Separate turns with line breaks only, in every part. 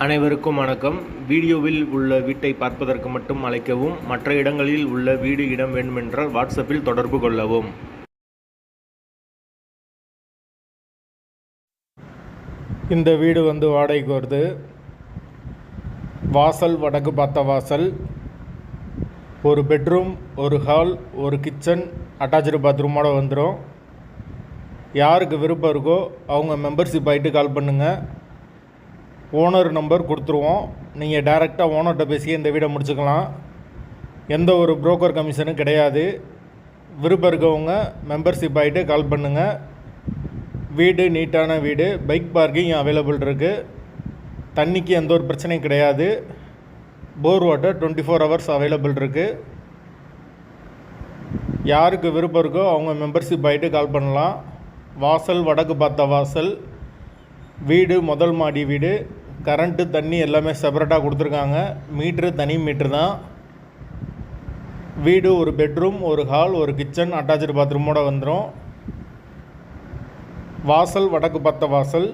அனைவருக்கும் வணக்கம். வீடியோவில் உள்ள வீட்டை பார்ப்பதற்கு மட்டும் அழைக்கவும். மற்ற இடங்களில் உள்ள வீடு இடம் வேண்டுமென்றால் வாட்ஸ்அப்பில் தொடர்பு கொள்ளவும்.
இந்த வீடு வாடகைக்கு வருது. வாசல் வடக்கு பார்த்த வாசல், ஒரு பெட்ரூம், ஒரு ஹால், ஒரு கிச்சன், அட்டாச்சு பாத்ரூமோடு வந்துடும். யாருக்கு விருப்பம் இருக்கோ அவங்க மெம்பர்ஷிப் ஆகிட்டு கால் பண்ணுங்கள். ஓனர் நம்பர் கொடுத்துருவோம். நீங்கள் டைரெக்டாக ஓனர்கிட்ட பேசி இந்த வீடை முடிச்சுக்கலாம். எந்த ஒரு புரோக்கர் கமிஷனும் கிடையாது. விருப்பம் இருக்கவங்க மெம்பர்ஷிப் ஆகிட்டு கால் பண்ணுங்கள். வீடு நீட்டான வீடு. பைக் பார்க்கிங் அவைலபிள் இருக்குது. தண்ணிக்கு எந்த ஒரு பிரச்சனையும் கிடையாது. போர் வாட்டர் 24 hours அவைலபிள் இருக்குது. யாருக்கு விருப்பம் இருக்கோ அவங்க மெம்பர்ஷிப் ஆகிட்டு கால் பண்ணலாம். வாசல் வடக்கு பார்த்த வாசல், வீடு முதல் மாடி வீடு. கரண்ட்டு தண்ணி எல்லாமே செப்பரேட்டாக கொடுத்துருக்காங்க. மீட்ரு தனி மீட்ரு தான். வீடு ஒரு பெட்ரூம், ஒரு ஹால், ஒரு கிச்சன், அட்டாச்சு பாத்ரூமோடு வந்துடும். வாசல் வடக்கு பார்த்த வாசல்.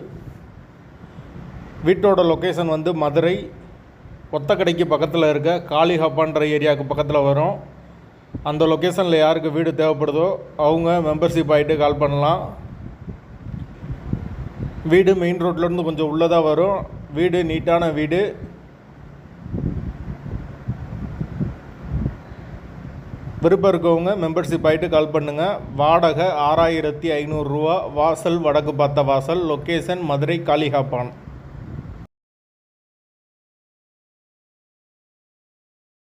வீட்டோட லொக்கேஷன் மதுரை ஒத்தக்கடைக்கு பக்கத்தில் இருக்க காளிஹப்பான்ற ஏரியாவுக்கு பக்கத்தில் வரும். அந்த லொக்கேஷனில் யாருக்கு வீடு தேவைப்படுதோ அவங்க மெம்பர்ஷிப் ஆகிட்டு கால் பண்ணலாம். வீடு மெயின் ரோட்லேருந்து கொஞ்சம் உள்ளதாக வரும். வீடு நீட்டான வீடு. விருப்பம் இருக்கவங்க மெம்பர்ஷிப் ஆகிட்டு கால் பண்ணுங்கள். வாடகை 6500 ரூபா. வாசல் வடக்கு பார்த்த வாசல். லொக்கேஷன் மதுரை காளிஹப்பான்.